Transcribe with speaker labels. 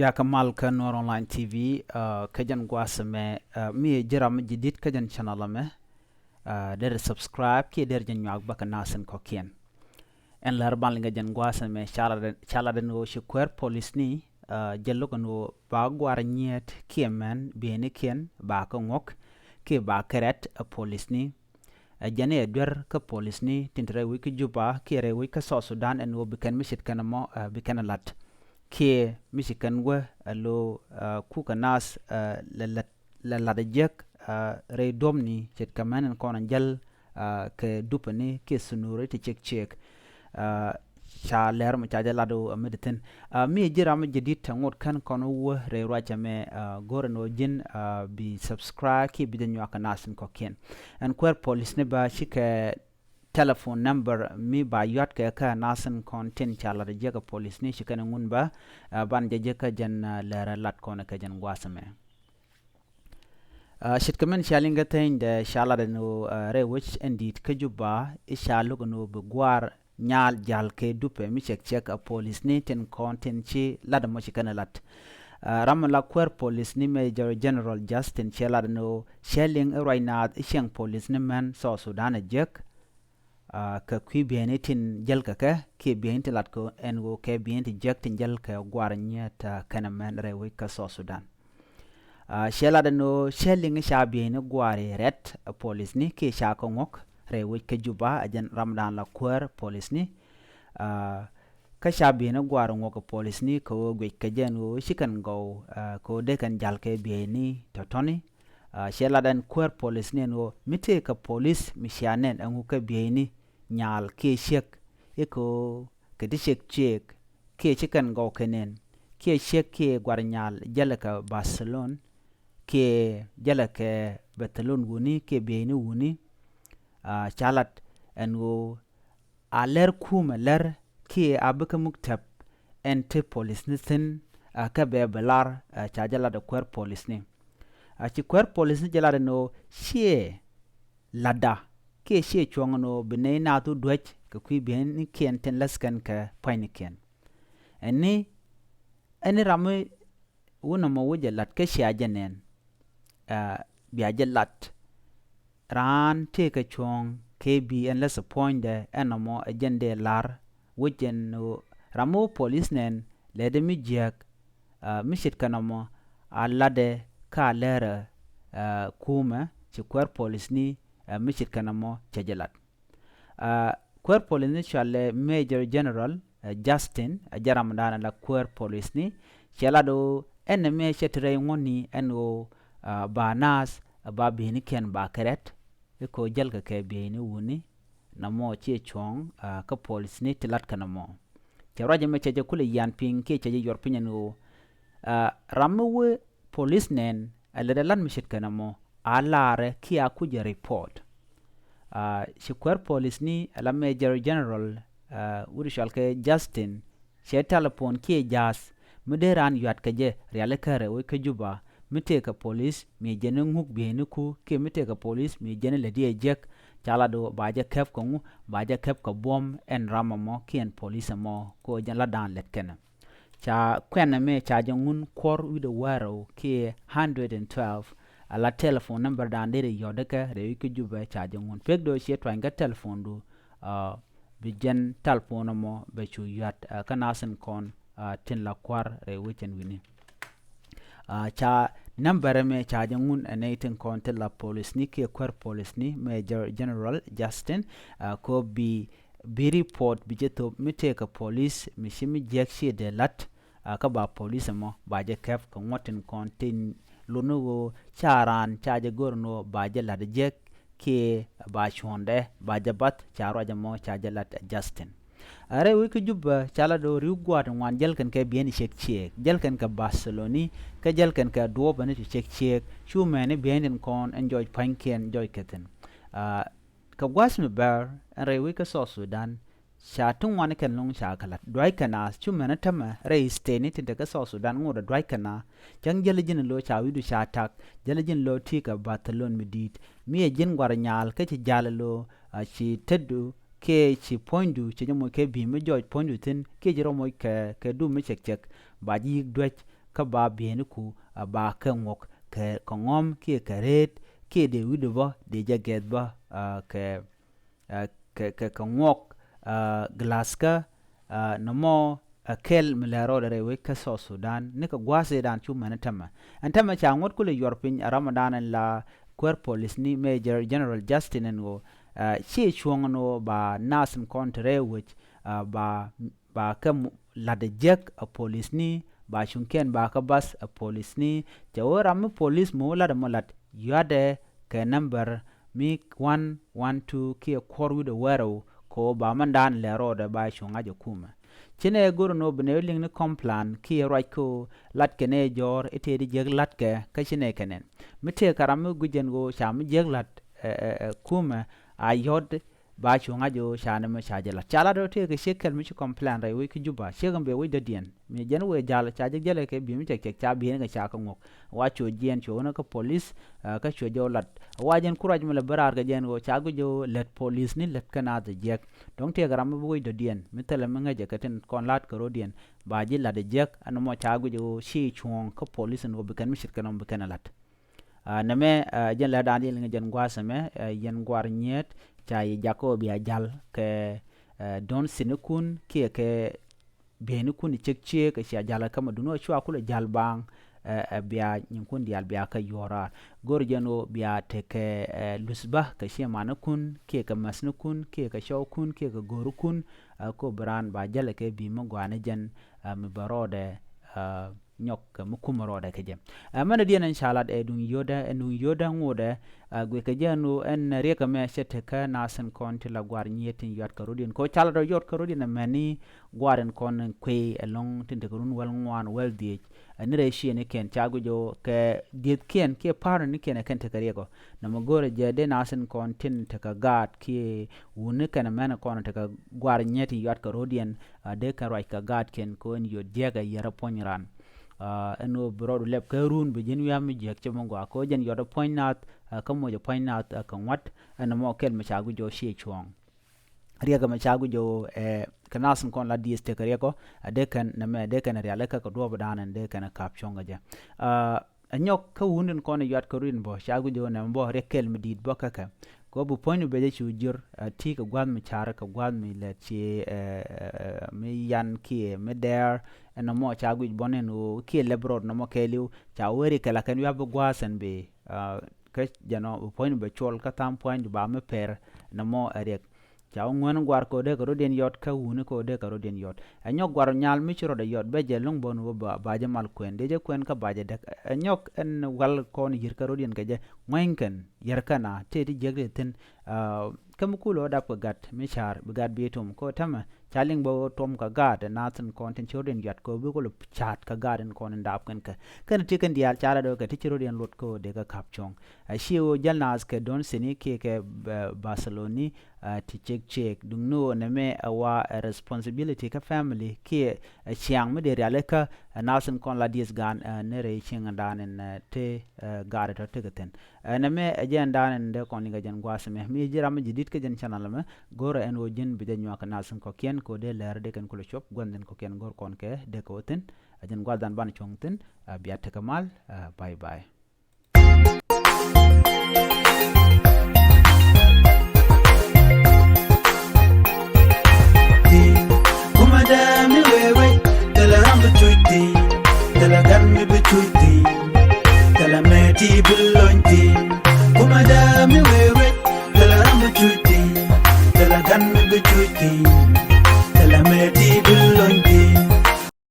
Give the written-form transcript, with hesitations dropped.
Speaker 1: Ya kamal ka nuer online TV kajan gwasame mi jiram jidit kajan channel me der subscribe ki der jan nyag baka nasen kokien en lar ban linga jan gwasame chala den wo shikwer police ni jello no ba gwar nyet kiemen biäyni kien ba ka nhɔk ki ba keret police ni jane dwer ka police ni tintre wiki juba ki re wiki South Sudan en wo biken mishit kana mo biken lat ki mishikan we lo kuka nas la de jek re domni chet kaman kon jal ke dupani ki sunure ti ciëk cha Läär mu cha lado mediten mi jira ma jidit ngot kan kon wo re racha me gorno jin bi subscribe ki bi den yaka nasin ko ken en kwer police ne ba shike telephone number mi ba yat ke ka nasan content chala de jega police ni shikana ngun ba ban je ka jan Läär lat kona ka jan gwasame shit kamen shalinga tain de shala de no re which indeed ka juba ishalu no be guaar nyal jal ke dupe mi ciëk a police ni ten content chi lada mo shikana lat ram la kwer police ni Major General Justin chala no shelling right now isheng police ni man so Sudan jek ka kui biäyni tin jel ka ki biäyni lat ko en wo ke biäyni jek tin jel ka gwar nyet kana men re we ka South Sudan shela no shelling sha biäyni gwari ret police ni ki sha ko nhɔk re we ka juba ajan ramdan la kwer police ni ka sha biäyni gwar nhɔk police ni ko gwe ka jen wo shikan go ko de kan jal ke biäyni totoni shela dan kwer police ni no mite ka police mi shanen an ka biäyni nyal ke ciëk eko ke de ciëk ke chikan go kenen ke ciëk ke gwar nyal jalaka Barcelona ke jalaka Betalon wuni ke biäyni wuni chalat en wo a Läär kuma Läär ke abaka muktab ente police ni tin ka be belar cha jala de kwer police ni ci kwer police ni jala no she lada ke she chongno bene na tu dwech ka kui biäyni kien ten laskan ka paini kien eni ramu wona mo wuje lat ke sha janen biya lat ran te ka chong ke bi en las point de enamo agende lar wujen no ramu police nen lede mi jek mishit kanamo alade ka Läär kuma ci kwer police ni mishit kanamo chajelat kwer police ni chale Major General Justin jaram dana la kwer police ni chalado en me chetre ngoni eno ba nas ba biäyni ken ba keret ko jalka ke biäyni wuni namo ci chong ka police ni tilat kanamo chawraje me chaje kule yan ping ke chaje yor pinyano ramu police nen aladalan mishit kanamo alare ki akuje report shi kwer police ni ala Major General urishal ke Justin she telephone ki jas muderan yat kaje reale kare we ke juba mite ka police mi jene nguk biäyni ku ke mite ka police mi jene ledi jek chala do baje kef ko ngu baje kef ko bom en ramamo ki en police mo ko jala dan let kana cha kwena me cha jangun kor with the waro ki 112 ala telephone number dan dere yodaka re ke juba cha jangun pegdo she twanga telephone do bi jen telephone mo be chu yat kanasen kon tin la kwar re wechen wini cha number me cha jangun anatin kon tin la police ni ki kwer police ni Major General Justin ko bi report bi jeto mite ka police mi shimi jekshi de lat ka ba police mo ba je kef ko ngotin kontin lunugo charan chaje gorno ba je lad jek ke ba chonde ba je bat charo jamo chaje lat Justin are wi ku juba chala do ri gwat wan jelkan ke biäyni ciëk jelkan ka Barcelona ka jelkan ka do bani ciëk chu mene biäyni kon enjoy panken enjoy keten ka gwasme bar are wi ka South Sudan sha tun wani kan long sha kala dwai kana chu mena tama re steni tinta ka South Sudan ngoda dwai kana jang jelejin lo cha widu sha tak jelejin lo ti ka Barcelona midit mi jin gwar nyal ka ci jalalo ci teddu ke ci pointu ci mo ke bi me joj pointu tin ke jiro mo ke du me ciëk ba ji dwech ka ba biɛyni ku ba ka nhɔk ka ngɔm ki ka ret ki de wido ba de jaget ba ka nhɔk glass ka namo kel milero de we ka so Sudan ne ka gwase dan chu manatama antama cha ngot kule yorpin Ramadan la kwer police ni Major General Justin ngo chi chuongno ba nasin kontre which ba ka la de jek a police ni ba chunken ba ka bas a police ni jawara mi police mo la de molat yade ka number mi 112 ki korwi de wero ko ba mandan lero de ba chunga je kuma chine guru no bne ling ni complan ki right ko lat kene jor ete di jeg lat ke ka chine kenen mite karam gujen go cham jeg lat kuma a yod ba chunga jo chane me chaje lat chala do te ke shekel mi complan re wi ki juba shegam be wi de dien mi jen we jala chaje jele ke bi mi tek cha bi ne cha ka ngok wa cho jien cho na ka police ka cho jo lat wa jen kuraj me le barar ga jen go cha go jo let police ni let kana de jek dong te garam bu de dien mi tele me ngaje ka ten kon lat ko dien ba ji la de jek an mo cha go jo shi chuong ka police no be kan mi shit kanom be kana lat na me jen la dan jen jen gwa same yen gwar nyet cha yi jako bi ajal ke don sinukun ki ke biɛyni kun ciëk ka sha jala kama duno chwa kula jal bang biya nyinkun dial biya ka yora gor jeno biya te ke lusba ka she manakun ki ka masnukun ki ka shawkun ki ka gorukun ko bran ba jala ke bi mo gwane jen mi barode nyɔk mu kumaro ke jem mana dia nan shalat dun yoda ngode gwe ke jenu en reka me shete ka nasen kon tila gwar nyetin yot karudin ko chala do yot karudin mani gwaren kon kwe along tinte kurun wal ngwan wel di ni re shi ne ken chagu jo ke dit ken ke par ni ken te karego na magore je de nasen kon tin te ka gat ki woni ken mena kon te ka gwar nyetin yot karudin de ka right ka gat ken ko en yot jega yara ponran eno broad lep karun be jenu yam jek chemongo ko jen yodo point out kamo jo point out kan wat ana mo kel ma chagu jo shi chuong riega ma chagu jo kanasun kon la dis te kareko de kan na me de kan riale ka ko do badan de kan kap chonga ja anyok ka wunden kon yot karun bo chagu jo na bo rekel mi dit bo ka ko bu point be je chujur ti ka gwad mi chara ka gwad mi le chi mi yan ki me der ena mo chagu bonen o ki lebrod no mo keliu cha weri kala kan ya bu gwasen be ka jano point be chol ka tam point ba me per na mo arek cha ngwen gwar ko de ko den yot ka wuni ko de ko den yot anyok gwar nyal mi chiro de yot be je lung bonu ba je mal kwen de je kwen ka ba je de anyok en wal kon yir ka den ka je mwenken yer kana te di jegre ten kam kulo da ko gat mi char be gat betum ko tama chaling bo tom ka gat naten content choden yat ko bu ko chat ka garden kon ndap kan tiken dial chala do ka tichiro den lot ko de ka kapchong shiwo jalnas ke don sini ke Barcelona ti ciëk dung no na me awa responsibility ka family ki chiang me de reale ka nasen kon la dis gan ne re ching dan en te gare to tegeten na me ajen dan en de kon ga jen gwase me mi jira me jidit ke jen channel me goro en o jen bi de nyoka nasen ko ken ko de Lääri de ken ko shop gonden ko ken gor kon ke de ko ten ajen gwadan ban chongten biya te kamal bye bye